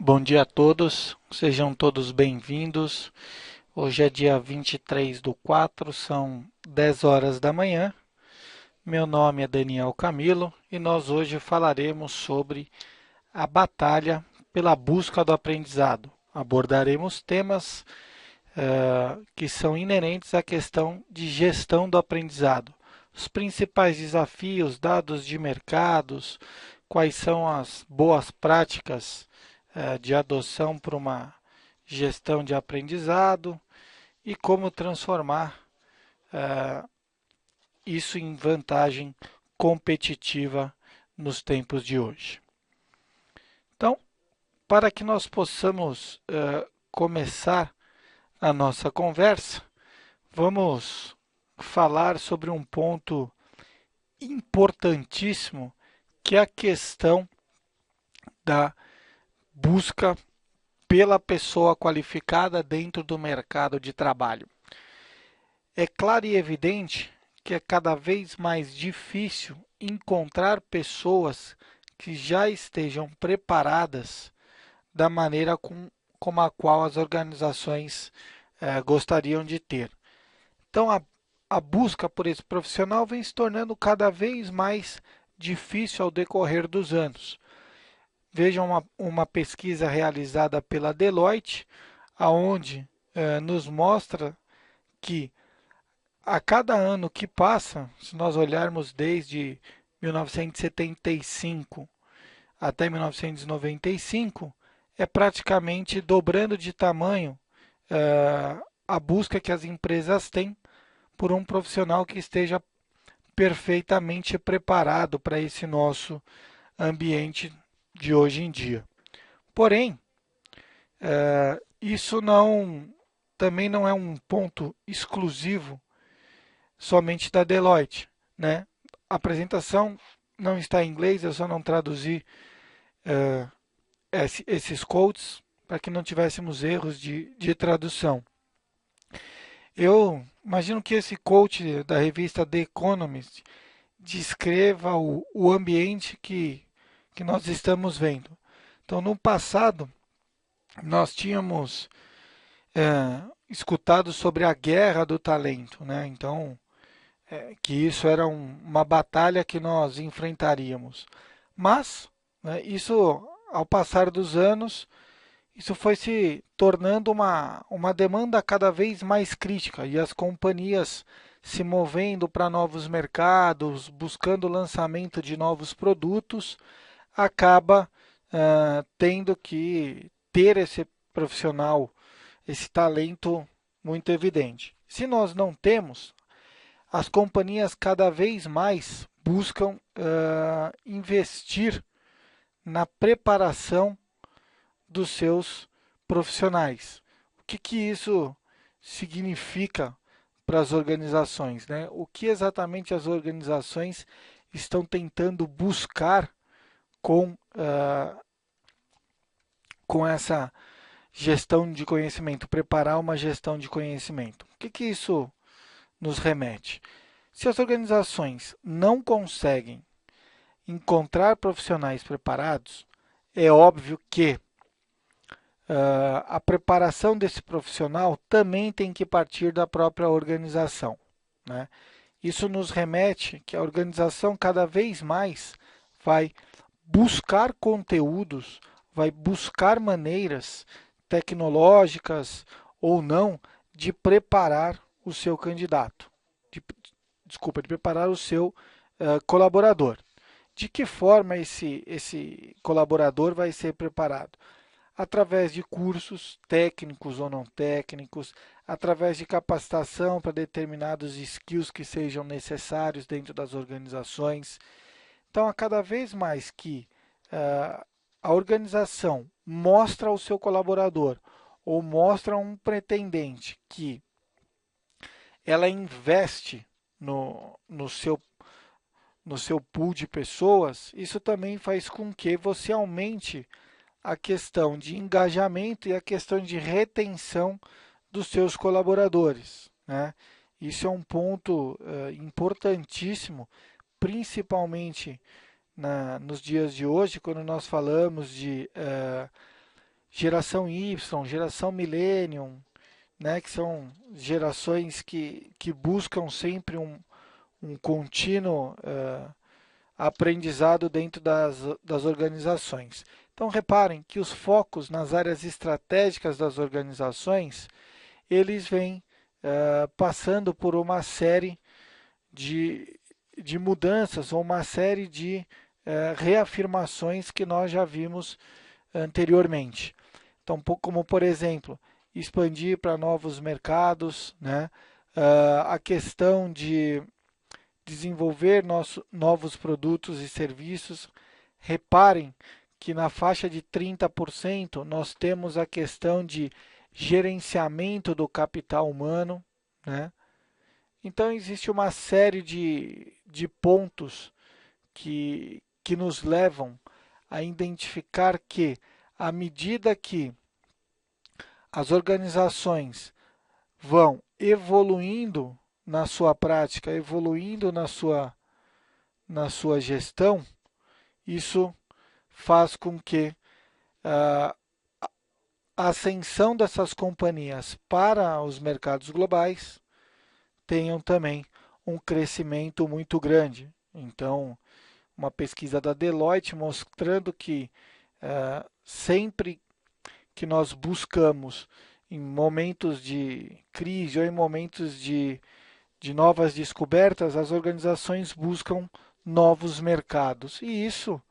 Bom dia a todos, sejam todos bem-vindos. Hoje é dia 23/4, são 10 horas da manhã. Meu nome é Daniel Camilo e nós hoje falaremos sobre a batalha pela busca do aprendizado. Abordaremos temas que são inerentes à questão de gestão do aprendizado. Os principais desafios, dados de mercados, quais são as boas práticas de adoção para uma gestão de aprendizado e como transformar isso em vantagem competitiva nos tempos de hoje. Então, para que nós possamos começar a nossa conversa, vamos falar sobre um ponto importantíssimo, que é a questão da busca pela pessoa qualificada dentro do mercado de trabalho. É claro e evidente que é cada vez mais difícil encontrar pessoas que já estejam preparadas da maneira como a qual as organizações gostariam de ter. Então, a busca por esse profissional vem se tornando cada vez mais difícil ao decorrer dos anos. Vejam uma pesquisa realizada pela Deloitte, aonde nos mostra que a cada ano que passa, se nós olharmos desde 1975 até 1995, é praticamente dobrando de tamanho a busca que as empresas têm por um profissional que esteja perfeitamente preparado para esse nosso ambiente de hoje em dia. Porém, isso também não é um ponto exclusivo somente da Deloitte, né? A apresentação não está em inglês, eu só não traduzi uh, esses quotes para que não tivéssemos erros de tradução. Eu imagino que esse quote da revista The Economist descreva o ambiente que nós estamos vendo. Então, no passado, nós tínhamos escutado sobre a guerra do talento, né? Então, que isso era uma batalha que nós enfrentaríamos. Mas, né, isso, ao passar dos anos, isso foi se tornando uma demanda cada vez mais crítica e as companhias se movendo para novos mercados, buscando o lançamento de novos produtos, acaba tendo que ter esse profissional, esse talento muito evidente. Se nós não temos, as companhias cada vez mais buscam investir na preparação dos seus profissionais. O que isso significa para as organizações, né? O que exatamente as organizações estão tentando buscar com essa gestão de conhecimento, preparar uma gestão de conhecimento. O que isso nos remete? Se as organizações não conseguem encontrar profissionais preparados, é óbvio que a preparação desse profissional também tem que partir da própria organização, né? Isso nos remete que a organização cada vez mais vai buscar conteúdos, vai buscar maneiras tecnológicas ou não de preparar o seu candidato, de, de preparar o seu colaborador. De que forma esse colaborador vai ser preparado? Através de cursos técnicos ou não técnicos, através de capacitação para determinados skills que sejam necessários dentro das organizações. Então, a cada vez mais que a organização mostra ao seu colaborador ou mostra a um pretendente que ela investe no seu pool de pessoas, isso também faz com que você aumente a questão de engajamento e a questão de retenção dos seus colaboradores, né? Isso é um ponto importantíssimo, principalmente nos dias de hoje, quando nós falamos de geração Y, geração Millennium, né, que são gerações que buscam sempre um contínuo aprendizado dentro das organizações. Então, reparem que os focos nas áreas estratégicas das organizações, eles vêm passando por uma série de mudanças ou uma série de reafirmações que nós já vimos anteriormente. Então, como por exemplo, expandir para novos mercados, né? A questão de desenvolver novos produtos e serviços. Reparem que na faixa de 30% nós temos a questão de gerenciamento do capital humano, né? Então existe uma série de pontos que nos levam a identificar que, à medida que as organizações vão evoluindo na sua prática, evoluindo na sua gestão, isso faz com que a ascensão dessas companhias para os mercados globais tenham também um crescimento muito grande. Então, uma pesquisa da Deloitte mostrando que sempre que nós buscamos em momentos de crise ou em momentos de novas descobertas, as organizações buscam novos mercados. E isso,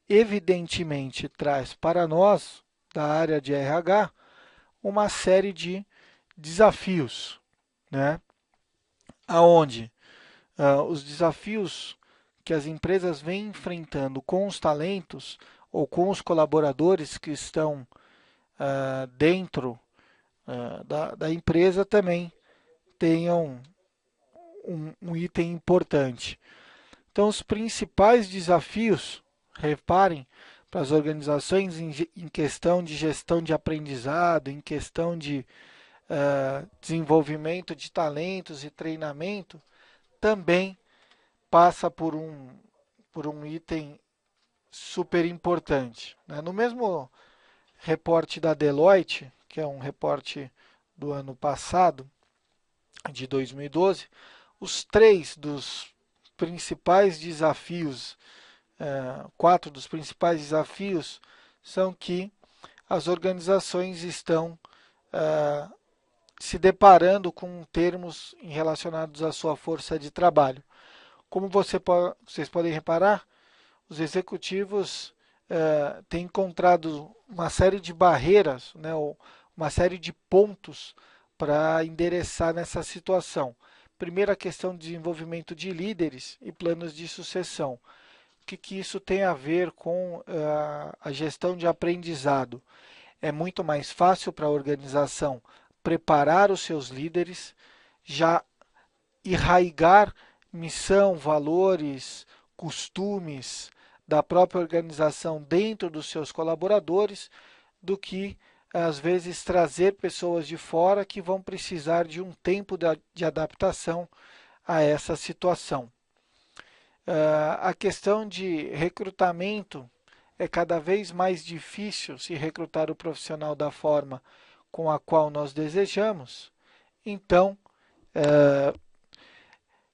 evidentemente, traz para nós, da área de RH, uma série de desafios, né? Aonde os desafios que as empresas vêm enfrentando com os talentos ou com os colaboradores que estão dentro da empresa também tenham um item importante. Então, os principais desafios, reparem, para as organizações em questão de gestão de aprendizado, em questão de desenvolvimento de talentos e treinamento, também passa por um item super importante, né? No mesmo reporte da Deloitte, que é um reporte do ano passado, de 2012, os três dos principais desafios, quatro dos principais desafios, são que as organizações estão se deparando com termos relacionados à sua força de trabalho. Como vocês podem reparar, os executivos têm encontrado uma série de barreiras, né, ou uma série de pontos para endereçar nessa situação. Primeiro, a questão de desenvolvimento de líderes e planos de sucessão. O que isso tem a ver com a gestão de aprendizado? É muito mais fácil para a organização preparar os seus líderes, já enraigar missão, valores, costumes da própria organização dentro dos seus colaboradores, do que às vezes trazer pessoas de fora que vão precisar de um tempo de adaptação a essa situação. A questão de recrutamento, é cada vez mais difícil se recrutar o profissional da forma com a qual nós desejamos. Então,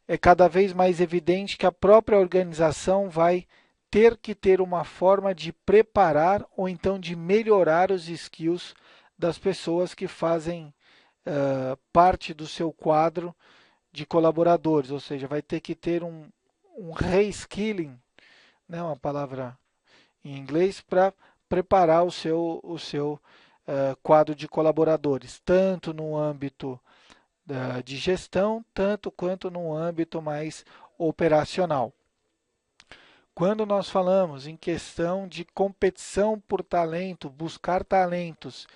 é cada vez mais evidente que a própria organização vai ter que ter uma forma de preparar ou então de melhorar os skills das pessoas que fazem parte do seu quadro de colaboradores, ou seja, vai ter que ter um reskilling, né, uma palavra em inglês, para preparar o seu quadro de colaboradores, tanto no âmbito de gestão, tanto quanto no âmbito mais operacional. Quando nós falamos em questão de competição por talento, buscar talentos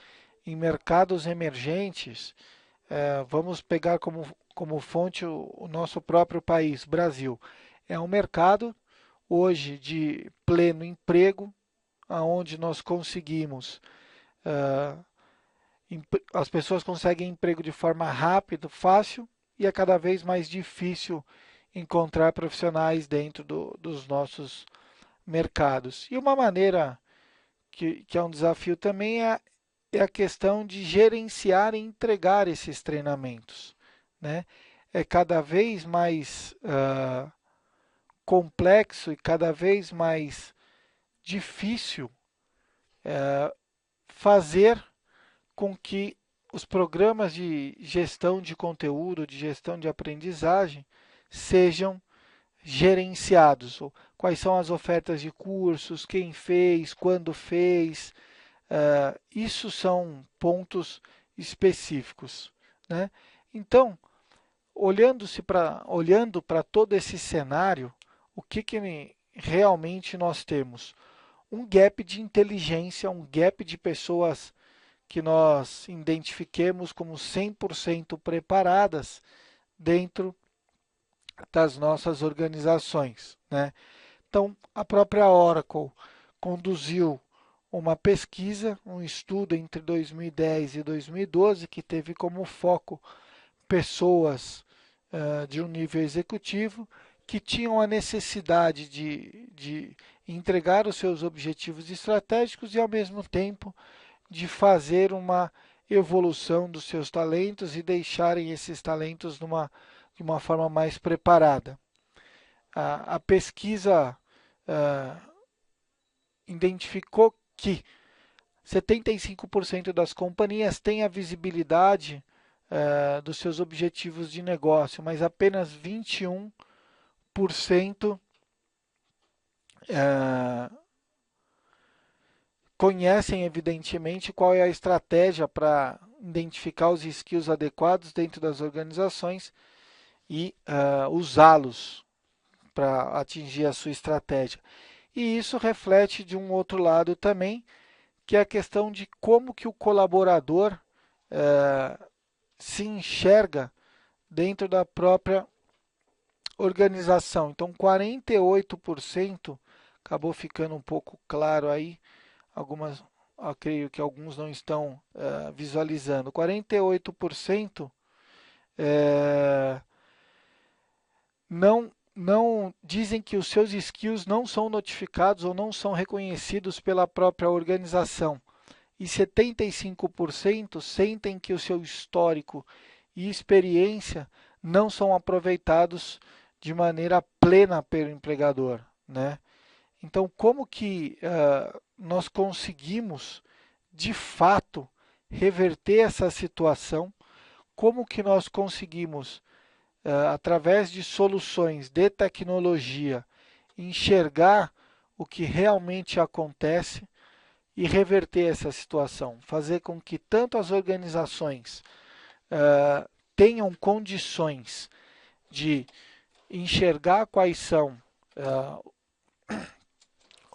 em mercados emergentes, vamos pegar como fonte o nosso próprio país, Brasil. É um mercado hoje de pleno emprego, onde nós conseguimos, as pessoas conseguem emprego de forma rápida, fácil, e é cada vez mais difícil encontrar profissionais dentro dos nossos mercados. E uma maneira que é um desafio também, é a questão de gerenciar e entregar esses treinamentos, né? É cada vez mais complexo e cada vez mais difícil fazer com que os programas de gestão de conteúdo, de gestão de aprendizagem, sejam gerenciados. Quais são as ofertas de cursos, quem fez, quando fez. Isso são pontos específicos, né? Então, olhando para todo esse cenário, o que realmente nós temos? Um gap de inteligência, um gap de pessoas que nós identifiquemos como 100% preparadas dentro das nossas organizações, né? Então, a própria Oracle conduziu uma pesquisa, um estudo entre 2010 e 2012, que teve como foco pessoas de um nível executivo que tinham a necessidade de entregar os seus objetivos estratégicos e, ao mesmo tempo, de fazer uma evolução dos seus talentos e deixarem esses talentos de uma forma mais preparada. A pesquisa identificou que 75% das companhias têm a visibilidade dos seus objetivos de negócio, mas apenas 21% conhecem evidentemente qual é a estratégia para identificar os skills adequados dentro das organizações e usá-los para atingir a sua estratégia. E isso reflete de um outro lado também, que é a questão de como que o colaborador se enxerga dentro da própria organização. Então, 48%, acabou ficando um pouco claro aí, eu creio que alguns não estão visualizando. 48% não dizem que os seus skills não são notificados ou não são reconhecidos pela própria organização. E 75% sentem que o seu histórico e experiência não são aproveitados de maneira plena pelo empregador, né? Então, como que nós conseguimos, de fato, reverter essa situação? Como que nós conseguimos, através de soluções de tecnologia, enxergar o que realmente acontece e reverter essa situação? Fazer com que tanto as organizações tenham condições de enxergar quais são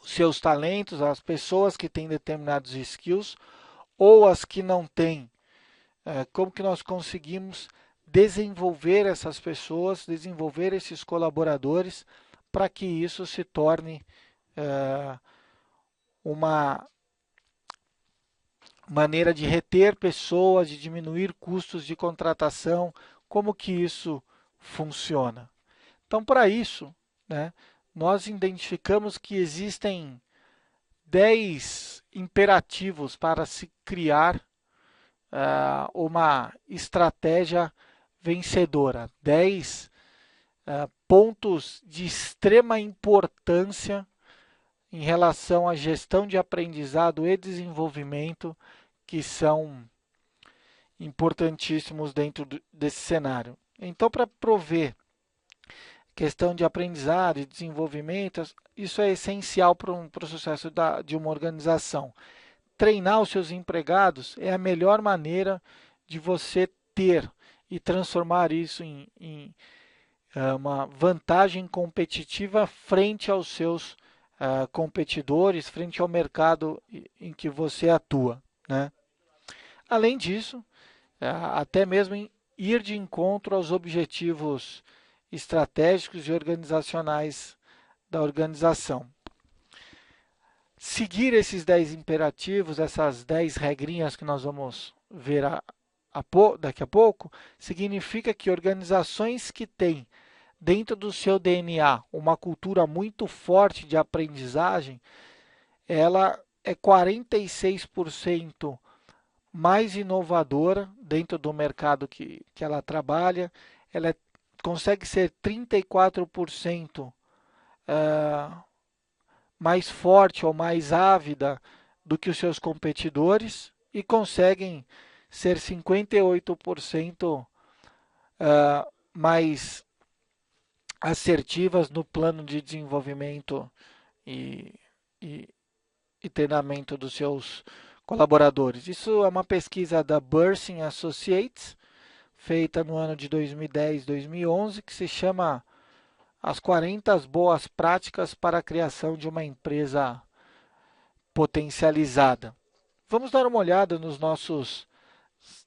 os seus talentos, as pessoas que têm determinados skills ou as que não têm, como que nós conseguimos desenvolver essas pessoas, desenvolver esses colaboradores para que isso se torne uma maneira de reter pessoas, de diminuir custos de contratação, como que isso funciona. Então, para isso, né, nós identificamos que existem 10 imperativos para se criar uma estratégia vencedora. 10 pontos de extrema importância em relação à gestão de aprendizado e desenvolvimento que são importantíssimos dentro desse cenário. Então, para prover questão de aprendizado e desenvolvimento, isso é essencial para o sucesso de uma organização. Treinar os seus empregados é a melhor maneira de você ter e transformar isso em uma vantagem competitiva frente aos seus competidores, frente ao mercado em que você atua, né? Além disso, até mesmo ir de encontro aos objetivos estratégicos e organizacionais da organização. Seguir esses 10 imperativos, essas 10 regrinhas que nós vamos ver daqui a pouco, significa que organizações que têm dentro do seu DNA uma cultura muito forte de aprendizagem, ela é 46% mais inovadora dentro do mercado que ela trabalha, consegue ser 34% mais forte ou mais ávida do que os seus competidores e conseguem ser 58% mais assertivas no plano de desenvolvimento e, e, e treinamento dos seus colaboradores. Isso é uma pesquisa da Bursing Associates, feita no ano de 2010 2011, que se chama As 40 Boas Práticas para a Criação de uma Empresa Potencializada. Vamos dar uma olhada nos nossos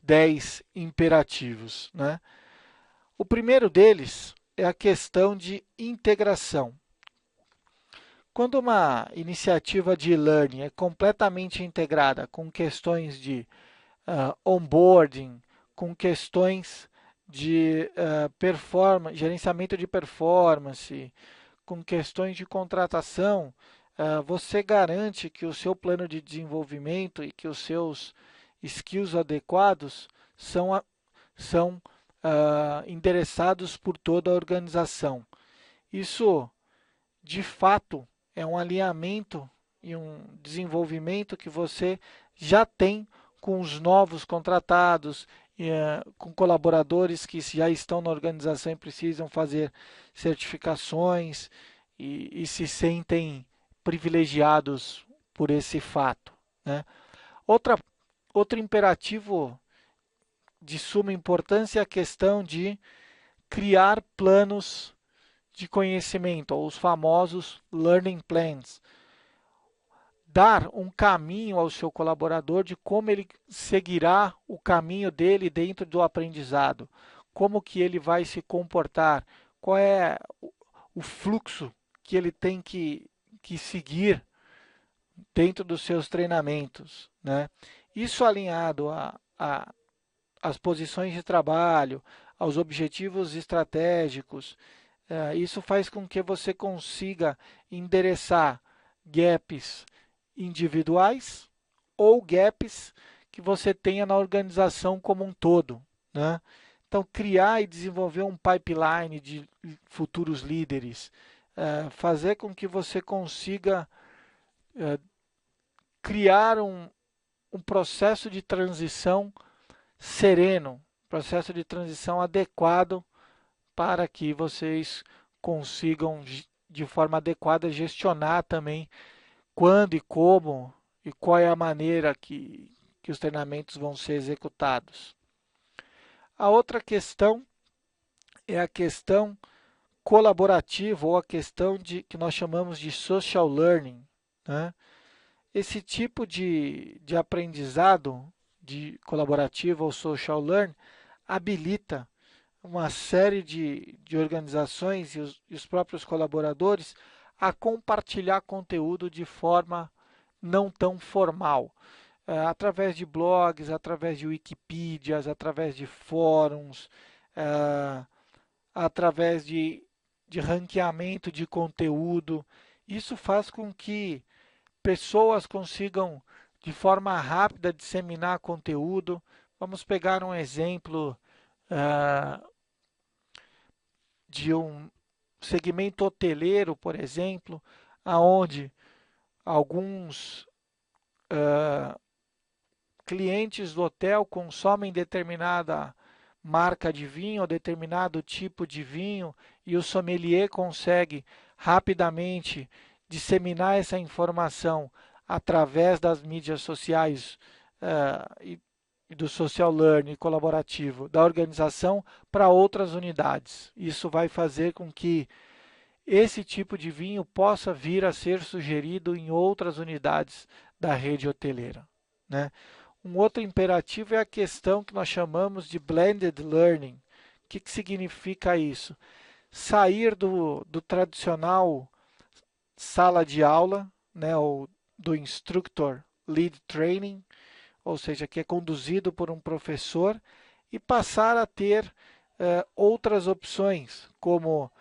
10 imperativos, né? O primeiro deles é a questão de integração. Quando uma iniciativa de e-learning é completamente integrada com questões de onboarding, com questões de gerenciamento de performance, com questões de contratação, você garante que o seu plano de desenvolvimento e que os seus skills adequados são endereçados por toda a organização. Isso, de fato, é um alinhamento e um desenvolvimento que você já tem com os novos contratados, com colaboradores que já estão na organização e precisam fazer certificações e se sentem privilegiados por esse fato, né? Outra, Outro imperativo de suma importância é a questão de criar planos de conhecimento, ou os famosos learning plans. Dar um caminho ao seu colaborador de como ele seguirá o caminho dele dentro do aprendizado, como que ele vai se comportar, qual é o fluxo que ele tem que seguir dentro dos seus treinamentos, né? Isso alinhado às posições de trabalho, aos objetivos estratégicos, isso faz com que você consiga endereçar gaps individuais ou gaps que você tenha na organização como um todo, né? Então, criar e desenvolver um pipeline de futuros líderes, fazer com que você consiga criar um processo de transição sereno, processo de transição adequado para que vocês consigam de forma adequada gestionar também quando e como e qual é a maneira que os treinamentos vão ser executados. A outra questão é a questão colaborativa ou a questão que nós chamamos de social learning, né? Esse tipo de aprendizado de colaborativo ou social learning habilita uma série de organizações e os próprios colaboradores a compartilhar conteúdo de forma não tão formal, através de blogs, através de Wikipedias, através de fóruns, através de ranqueamento de conteúdo. Isso faz com que pessoas consigam de forma rápida disseminar conteúdo. Vamos pegar um exemplo de um segmento hoteleiro, por exemplo, aonde alguns clientes do hotel consomem determinada marca de vinho ou determinado tipo de vinho e o sommelier consegue rapidamente disseminar essa informação através das mídias sociais e do social learning colaborativo da organização para outras unidades. Isso vai fazer com que esse tipo de vinho possa vir a ser sugerido em outras unidades da rede hoteleira, né? Um outro imperativo é a questão que nós chamamos de blended learning. O que significa isso? Sair do tradicional sala de aula, né, ou do instructor lead training, ou seja, que é conduzido por um professor, e passar a ter outras opções, como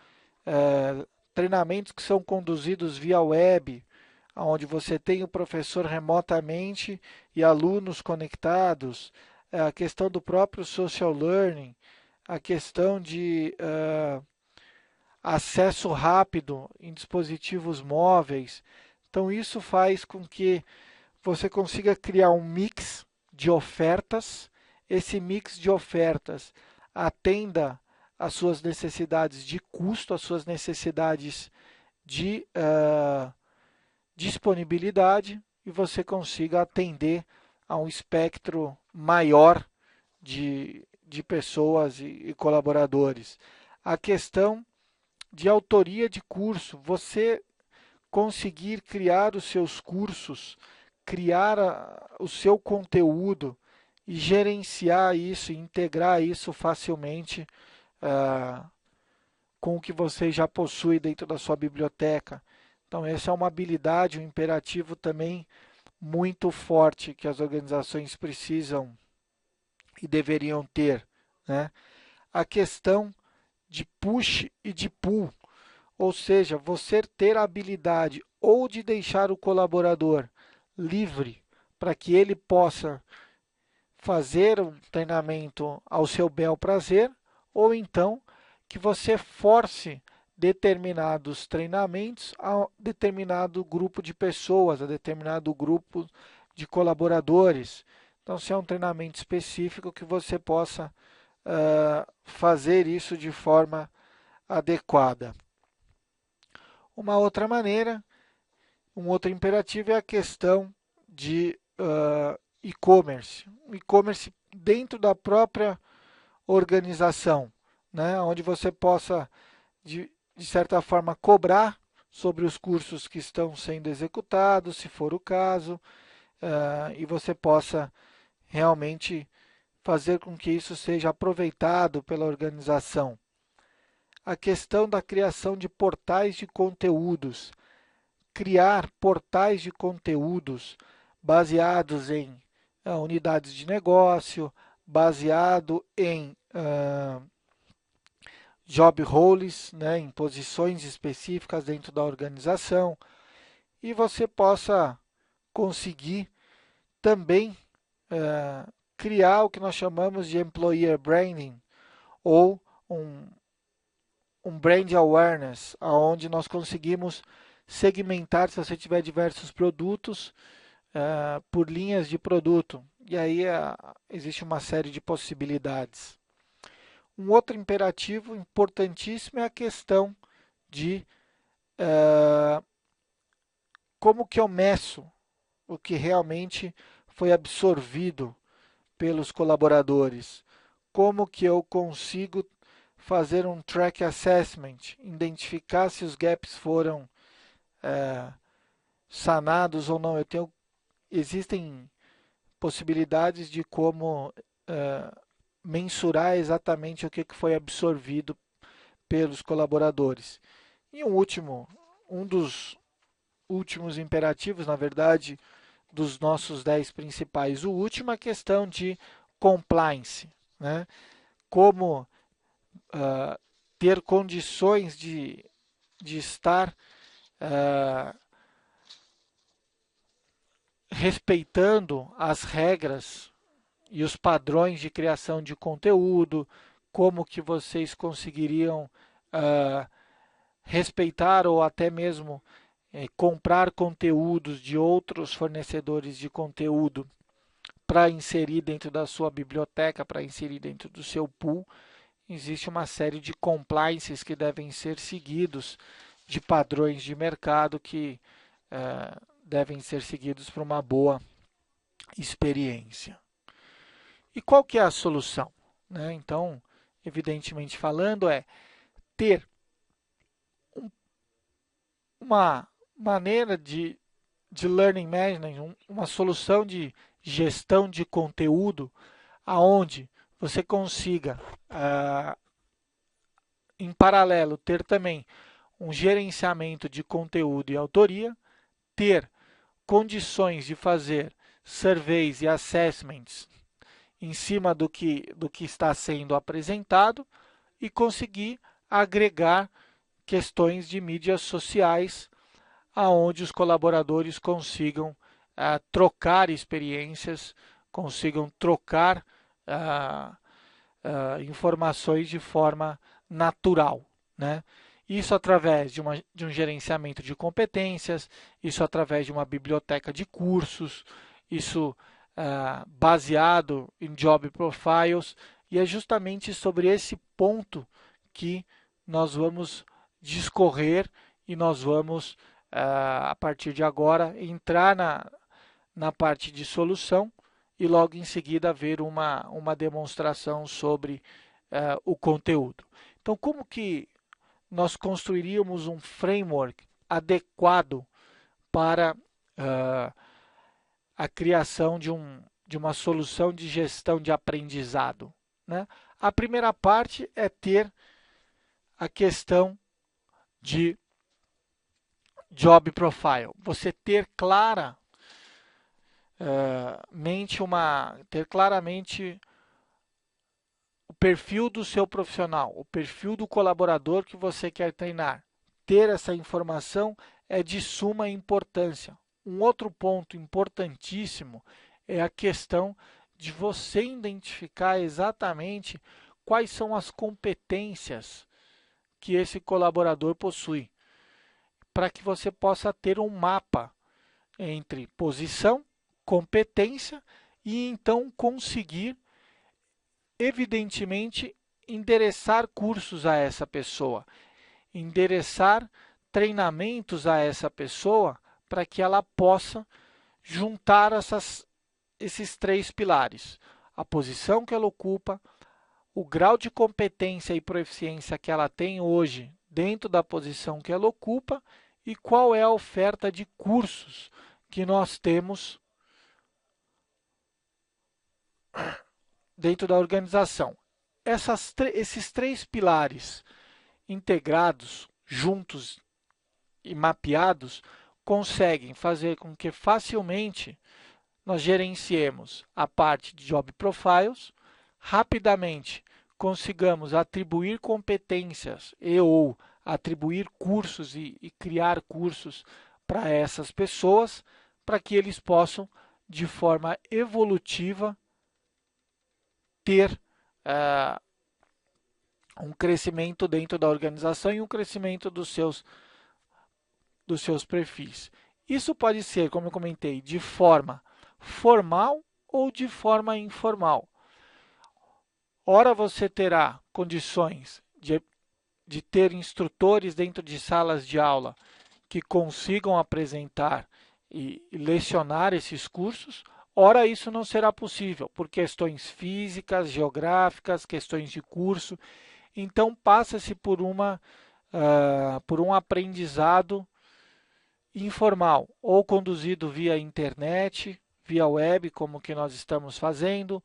treinamentos que são conduzidos via web, onde você tem o professor remotamente e alunos conectados, a questão do próprio social learning, a questão de acesso rápido em dispositivos móveis. Então, isso faz com que você consiga criar um mix de ofertas. Esse mix de ofertas atenda às suas necessidades de custo, às suas necessidades de disponibilidade, e você consiga atender a um espectro maior de pessoas e colaboradores. A questão de autoria de curso, você conseguir criar os seus cursos, criar o seu conteúdo e gerenciar isso, integrar isso facilmente com o que você já possui dentro da sua biblioteca. Então, essa é uma habilidade, um imperativo também muito forte que as organizações precisam e deveriam ter, né? A questão de push e de pull, ou seja, você ter a habilidade ou de deixar o colaborador livre para que ele possa fazer um treinamento ao seu bel prazer, ou então que você force determinados treinamentos a determinado grupo de pessoas, a determinado grupo de colaboradores. Então, se é um treinamento específico, que você possa fazer isso de forma adequada. Uma outra maneira, um outro imperativo é a questão de e-commerce. E-commerce dentro da própria organização, né? Onde você possa, de certa forma, cobrar sobre os cursos que estão sendo executados, se for o caso, e você possa realmente fazer com que isso seja aproveitado pela organização. A questão da criação de portais de conteúdos. Criar portais de conteúdos baseados em unidades de negócio, baseado em job roles, né, em posições específicas dentro da organização, e você possa conseguir também criar o que nós chamamos de employer branding, ou um brand awareness, onde nós conseguimos segmentar, se você tiver diversos produtos, por linhas de produto. E aí existe uma série de possibilidades. Um outro imperativo importantíssimo é a questão de como que eu meço o que realmente foi absorvido pelos colaboradores. Como que eu consigo fazer um track assessment, identificar se os gaps foram sanados ou não. Existem possibilidades de como mensurar exatamente o que foi absorvido pelos colaboradores. E um dos últimos imperativos, na verdade, dos nossos 10 principais, o último é a questão de compliance, né? Como ter condições de estar respeitando as regras e os padrões de criação de conteúdo, como que vocês conseguiriam respeitar ou até mesmo comprar conteúdos de outros fornecedores de conteúdo para inserir dentro da sua biblioteca, para inserir dentro do seu pool. Existe uma série de compliances que devem ser seguidos, de padrões de mercado que devem ser seguidos para uma boa experiência. E qual que é a solução, né? Então, evidentemente falando, é ter uma maneira de learning management, uma solução de gestão de conteúdo, aonde você consiga, em paralelo, ter também um gerenciamento de conteúdo e autoria, ter condições de fazer surveys e assessments em cima do que está sendo apresentado e conseguir agregar questões de mídias sociais aonde os colaboradores consigam trocar experiências, consigam trocar informações de forma natural, né? Isso através de um gerenciamento de competências, isso através de uma biblioteca de cursos, isso baseado em job profiles, e é justamente sobre esse ponto que nós vamos discorrer e nós vamos, a partir de agora, entrar na parte de solução e logo em seguida ver uma demonstração sobre o conteúdo. Então, como que nós construiríamos um framework adequado para a criação de uma solução de gestão de aprendizado, né? A primeira parte é ter a questão de job profile. Você ter claramente o perfil do seu profissional, o perfil do colaborador que você quer treinar. Ter essa informação é de suma importância. Um outro ponto importantíssimo é a questão de você identificar exatamente quais são as competências que esse colaborador possui, para que você possa ter um mapa entre posição, competência e então conseguir, evidentemente, endereçar cursos a essa pessoa, endereçar treinamentos a essa pessoa para que ela possa juntar esses três pilares: a posição que ela ocupa, o grau de competência e proficiência que ela tem hoje dentro da posição que ela ocupa e qual é a oferta de cursos que nós temos dentro da organização. Esses três pilares integrados, juntos e mapeados, conseguem fazer com que facilmente nós gerenciemos a parte de job profiles, rapidamente consigamos atribuir competências ou atribuir cursos e criar cursos para essas pessoas, para que eles possam, de forma evolutiva, ter um crescimento dentro da organização e um crescimento dos seus perfis. Isso pode ser, como eu comentei, de forma formal ou de forma informal. Ora, você terá condições de ter instrutores dentro de salas de aula que consigam apresentar e lecionar esses cursos. Ora, isso não será possível por questões físicas, geográficas, questões de curso. Então, passa-se por um aprendizado informal, ou conduzido via internet, via web, como que nós estamos fazendo,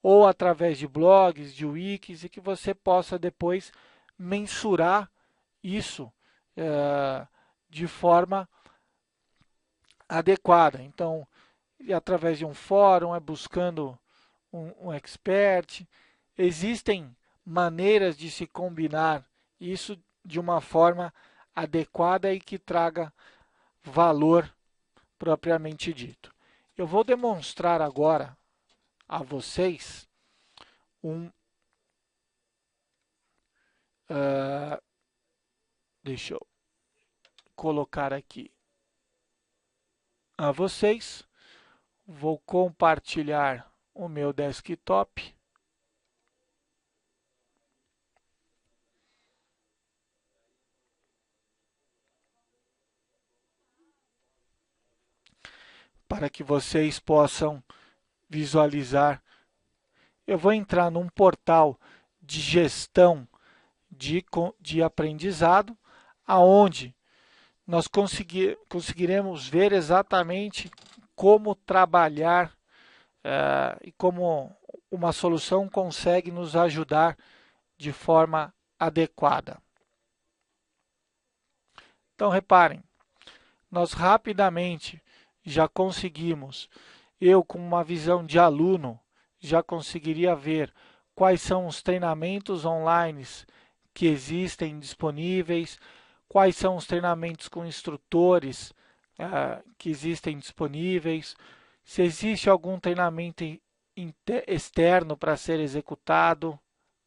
ou através de blogs, de wikis, e que você possa depois mensurar isso de forma adequada. Então, através de um fórum, buscando um expert. Existem maneiras de se combinar isso de uma forma adequada e que traga valor propriamente dito. Eu vou demonstrar agora a vocês deixa eu colocar aqui a vocês. Vou compartilhar o meu desktop. Para que vocês possam visualizar. Eu vou entrar num portal de gestão de aprendizado, aonde nós conseguiremos ver exatamente como trabalhar e como uma solução consegue nos ajudar de forma adequada. Então, reparem, nós rapidamente já conseguimos, eu com uma visão de aluno, já conseguiria ver quais são os treinamentos online que existem disponíveis, quais são os treinamentos com instrutores que existem disponíveis, se existe algum treinamento externo para ser executado,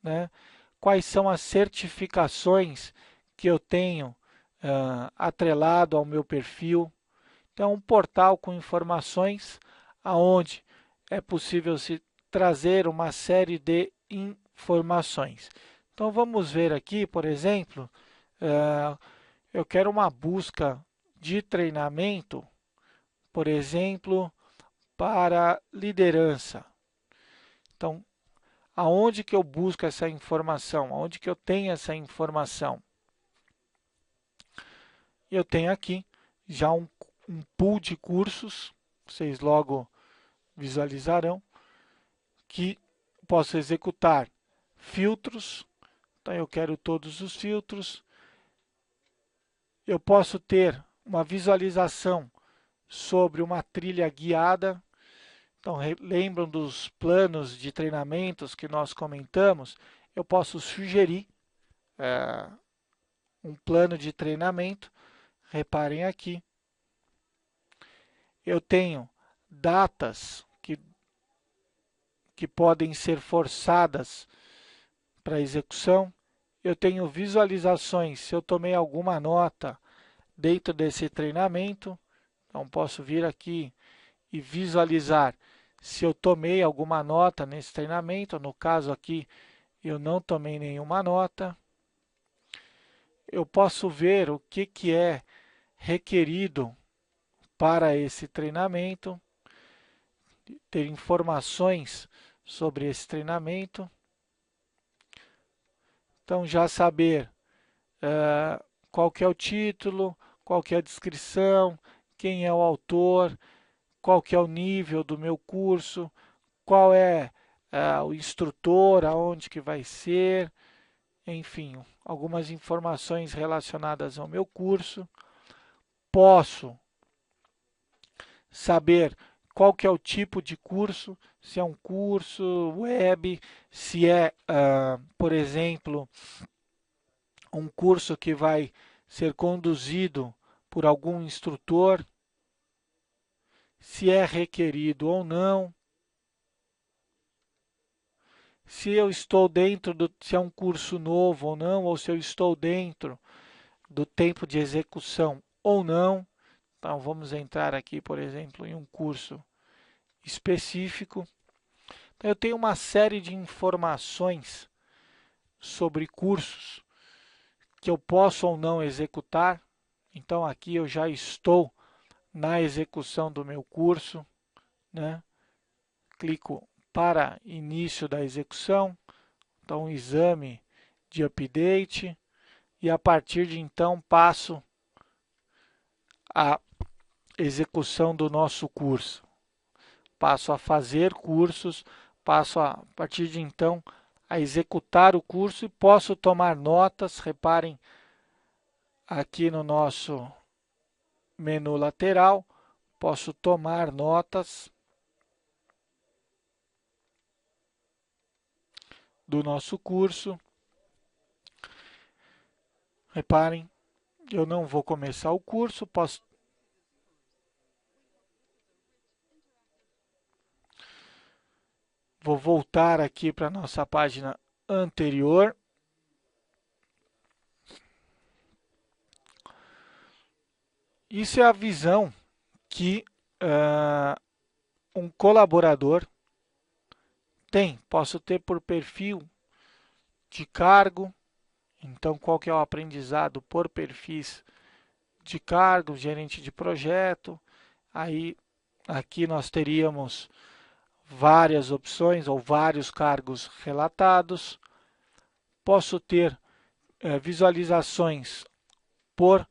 né? Quais são as certificações que eu tenho atrelado ao meu perfil. Então, um portal com informações aonde é possível se trazer uma série de informações. Então, vamos ver aqui, por exemplo, eu quero uma busca de treinamento, por exemplo, para liderança. Então, aonde que eu busco essa informação? Aonde que eu tenho essa informação? Eu tenho aqui já um pool de cursos, vocês logo visualizarão, que posso executar filtros. Então, eu quero todos os filtros. Eu posso ter uma visualização sobre uma trilha guiada. Então, lembram dos planos de treinamentos que nós comentamos? Eu posso sugerir um plano de treinamento. Reparem aqui. Eu tenho datas que podem ser forçadas para execução. Eu tenho visualizações, se eu tomei alguma nota dentro desse treinamento. Então, posso vir aqui e visualizar se eu tomei alguma nota nesse treinamento. No caso aqui, eu não tomei nenhuma nota. Eu posso ver o que é requerido para esse treinamento, ter informações sobre esse treinamento. Então, já saber qual que é o título, qual que é a descrição, quem é o autor, qual que é o nível do meu curso, qual é o instrutor, aonde que vai ser, enfim, algumas informações relacionadas ao meu curso. Posso saber qual que é o tipo de curso, se é um curso web, se é, por exemplo, um curso que vai ser conduzido por algum instrutor, se é requerido ou não, se eu estou dentro se é um curso novo ou não, ou se eu estou dentro do tempo de execução ou não. Então, vamos entrar aqui, por exemplo, em um curso específico. Então, eu tenho uma série de informações sobre cursos que eu posso ou não executar. Então, aqui eu já estou na execução do meu curso, né? Clico para início da execução, então exame de update, e a partir de então passo a execução do nosso curso. Passo a fazer cursos, passo a partir de então a executar o curso e posso tomar notas. Reparem aqui no nosso menu lateral, posso tomar notas do nosso curso. Reparem, eu não vou começar o curso, vou voltar aqui para a nossa página anterior. Isso é a visão que um colaborador tem. Posso ter por perfil de cargo. Então, qual que é o aprendizado por perfis de cargo, gerente de projeto. Aí, aqui nós teríamos várias opções ou vários cargos relatados. Posso ter visualizações por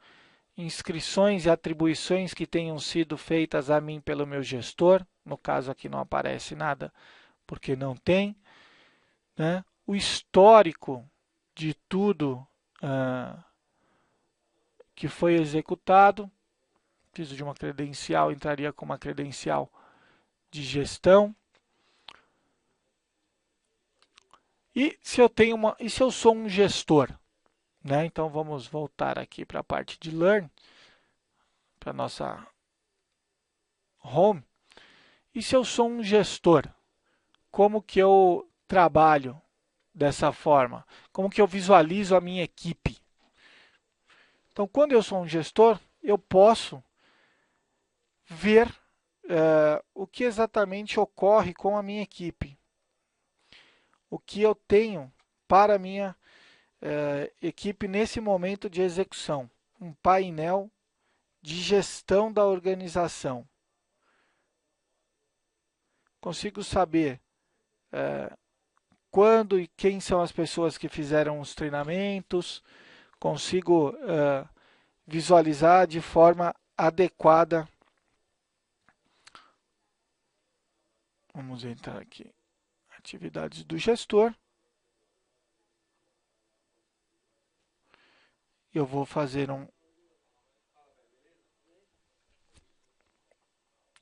inscrições e atribuições que tenham sido feitas a mim pelo meu gestor. No caso aqui não aparece nada porque não tem, né? O histórico de tudo que foi executado. Preciso de uma credencial, entraria com uma credencial de gestão. E se eu sou um gestor, né? Então vamos voltar aqui para a parte de Learn, para nossa Home. E se eu sou um gestor, como que eu trabalho dessa forma? Como que eu visualizo a minha equipe? Então, quando eu sou um gestor, eu posso ver o que exatamente ocorre com a minha equipe, o que eu tenho para a minha equipe nesse momento de execução, um painel de gestão da organização. Consigo saber quando e quem são as pessoas que fizeram os treinamentos, consigo visualizar de forma adequada. Vamos entrar aqui, atividades do gestor. Eu vou fazer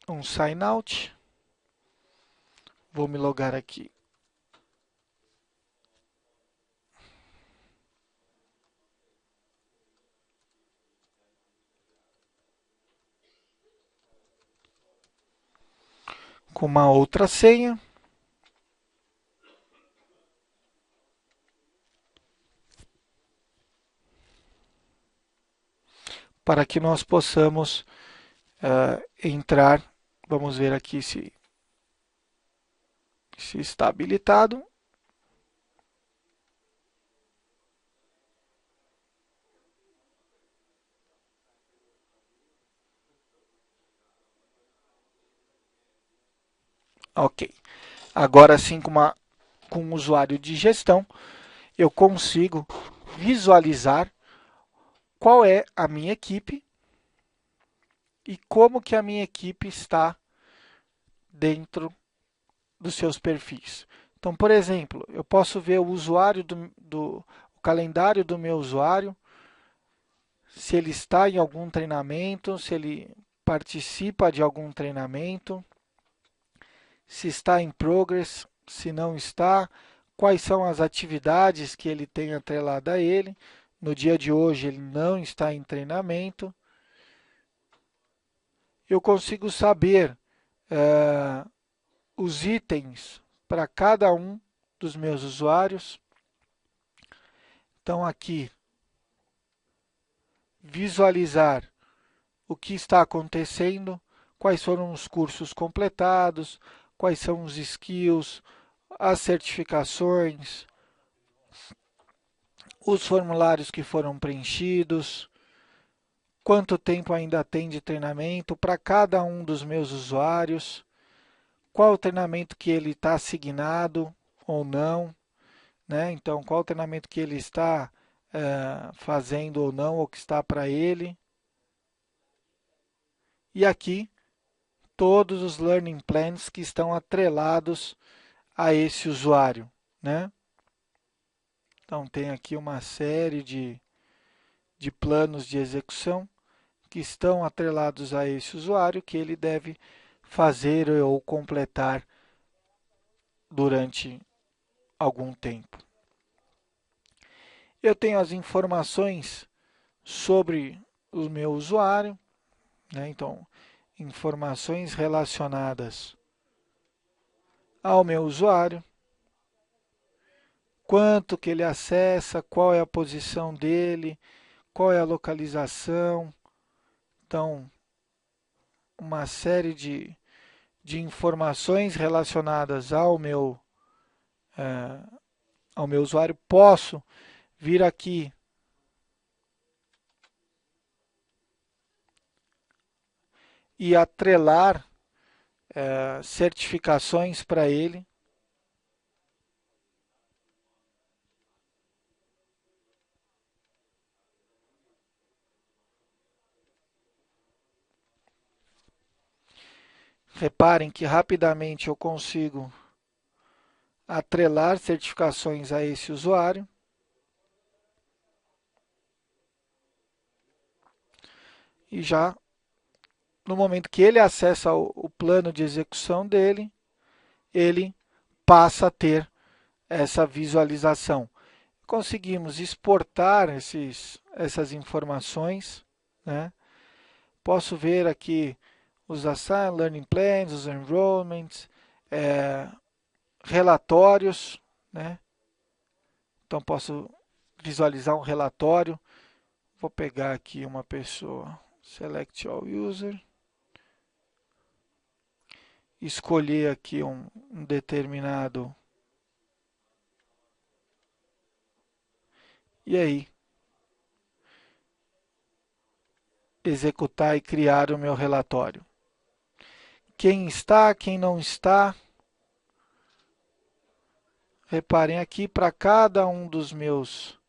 um sign out. Vou me logar aqui. Com uma outra senha. Para que nós possamos entrar. Vamos ver aqui se está habilitado. Ok. Agora sim, com o usuário de gestão, eu consigo visualizar qual é a minha equipe e como que a minha equipe está dentro dos seus perfis. Então, por exemplo, eu posso ver o usuário o calendário do meu usuário, se ele está em algum treinamento, se ele participa de algum treinamento, se está em progress, se não está, quais são as atividades que ele tem atrelada a ele. No dia de hoje ele não está em treinamento. Eu consigo saber os itens para cada um dos meus usuários. Então aqui, visualizar o que está acontecendo, quais foram os cursos completados, quais são os skills, as certificações, os formulários que foram preenchidos, quanto tempo ainda tem de treinamento para cada um dos meus usuários, qual o treinamento que ele está assignado ou não, né? Então, qual o treinamento que ele está fazendo ou não, ou que está para ele. E aqui, todos os learning plans que estão atrelados a esse usuário, né? Então, tem aqui uma série de planos de execução que estão atrelados a esse usuário que ele deve fazer ou completar durante algum tempo. Eu tenho as informações sobre o meu usuário, né? Então, informações relacionadas ao meu usuário, quanto que ele acessa, qual é a posição dele, qual é a localização. Então, uma série de informações relacionadas ao meu usuário. Posso vir aqui e atrelar certificações para ele. Reparem que rapidamente eu consigo atrelar certificações a esse usuário. E já no momento que ele acessa o plano de execução dele, ele passa a ter essa visualização. Conseguimos exportar essas informações, né? Posso ver aqui os Assigned Learning Plans, os Enrollments, relatórios, né? Então posso visualizar um relatório. Vou pegar aqui uma pessoa, Select All User, escolher aqui um determinado. E aí, executar e criar o meu relatório. Quem está, quem não está. Reparem aqui, para cada um dos meus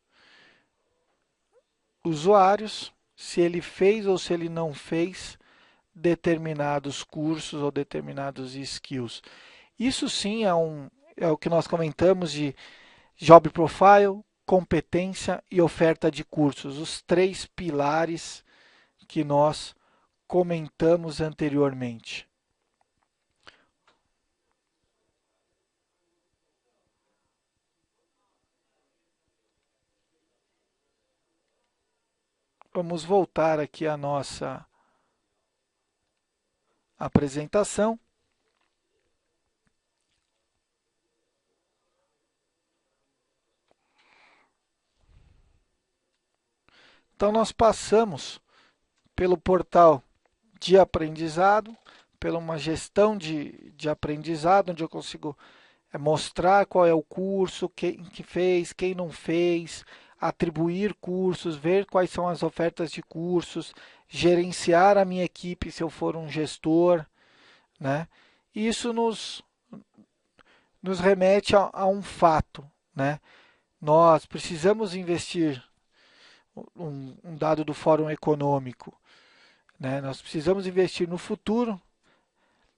usuários, se ele fez ou se ele não fez determinados cursos ou determinados skills. Isso sim é o que nós comentamos de Job Profile, competência e oferta de cursos, os três pilares que nós comentamos anteriormente. Vamos voltar aqui à nossa apresentação. Então, nós passamos pelo portal de aprendizado, pela uma gestão de aprendizado, onde eu consigo mostrar qual é o curso, quem que fez, quem não fez, atribuir cursos, ver quais são as ofertas de cursos, gerenciar a minha equipe se eu for um gestor, né? Isso nos remete a um fato, né? Nós precisamos investir um dado do Fórum Econômico, né? Nós precisamos investir no futuro,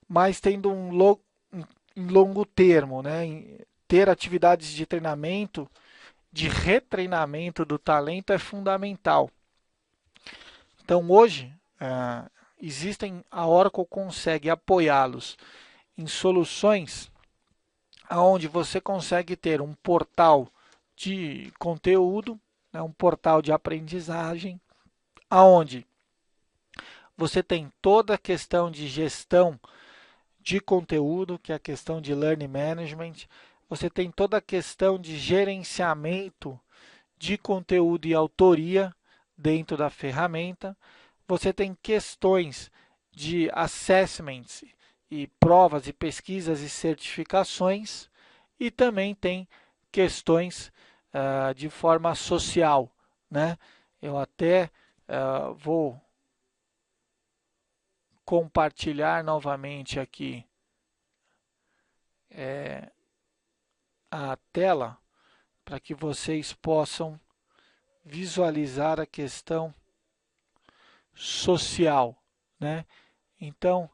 mas tendo em longo termo, né? Em ter atividades de treinamento, de retreinamento do talento é fundamental. Então hoje a Oracle consegue apoiá-los em soluções onde você consegue ter um portal de conteúdo, né, um portal de aprendizagem, aonde você tem toda a questão de gestão de conteúdo, que é a questão de learning management, você tem toda a questão de gerenciamento de conteúdo e autoria dentro da ferramenta, você tem questões de assessments e provas e pesquisas e certificações, e também tem questões de forma social, né? Eu até vou compartilhar novamente aqui a tela para que vocês possam visualizar a questão social, né? Então,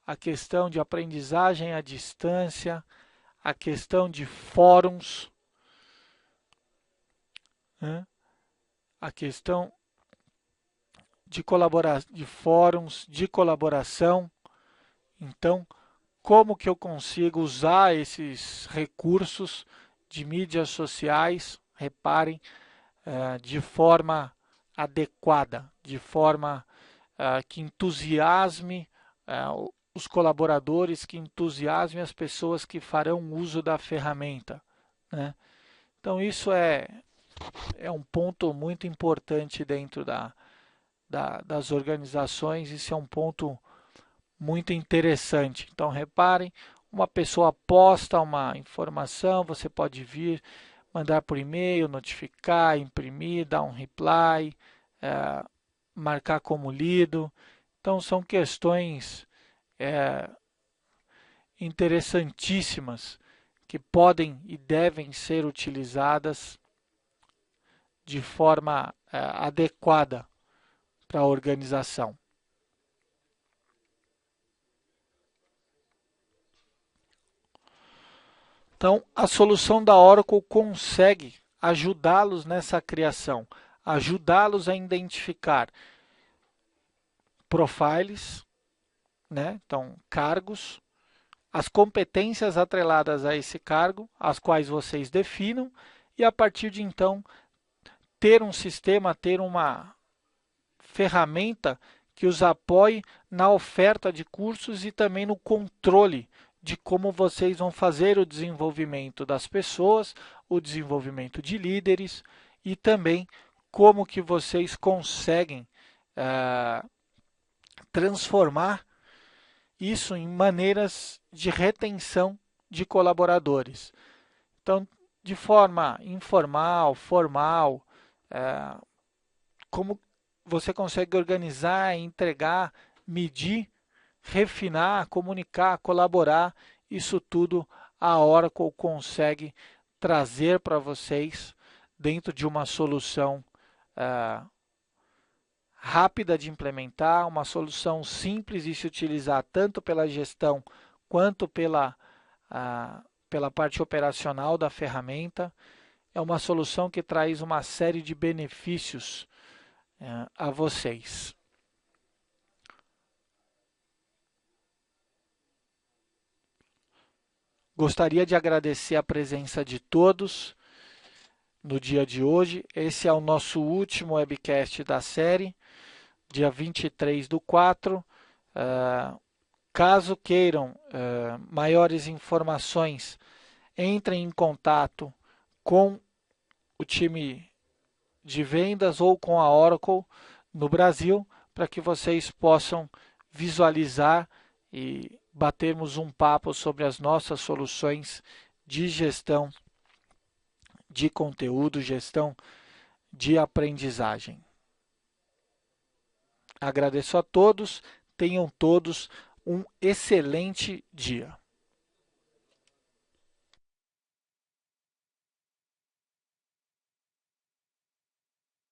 a questão de aprendizagem à distância, a questão de fóruns, né? A questão de fóruns, de colaboração. Então, como que eu consigo usar esses recursos de mídias sociais, reparem, de forma adequada, de forma que entusiasme os colaboradores, que entusiasme as pessoas que farão uso da ferramenta, né? Então, isso é um ponto muito importante dentro das organizações, isso é um ponto muito interessante. Então, reparem, uma pessoa posta uma informação, você pode vir, mandar por e-mail, notificar, imprimir, dar um reply, marcar como lido. Então, são questões interessantíssimas que podem e devem ser utilizadas de forma adequada para a organização. Então, a solução da Oracle consegue ajudá-los nessa criação, ajudá-los a identificar profiles, né? Então, cargos, as competências atreladas a esse cargo, as quais vocês definam, e a partir de então ter um sistema, ter uma ferramenta que os apoie na oferta de cursos e também no controle de como vocês vão fazer o desenvolvimento das pessoas, o desenvolvimento de líderes e também como que vocês conseguem transformar isso em maneiras de retenção de colaboradores. Então, de forma informal, formal, como você consegue organizar, entregar, medir, refinar, comunicar, colaborar, isso tudo a Oracle consegue trazer para vocês dentro de uma solução rápida de implementar, uma solução simples de se utilizar tanto pela gestão quanto pela parte operacional da ferramenta. É uma solução que traz uma série de benefícios a vocês. Gostaria de agradecer a presença de todos no dia de hoje. Esse é o nosso último webcast da série, dia 23/4. Caso queiram maiores informações, entrem em contato com o time de vendas ou com a Oracle no Brasil, para que vocês possam visualizar e batermos um papo sobre as nossas soluções de gestão de conteúdo, gestão de aprendizagem. Agradeço a todos, tenham todos um excelente dia.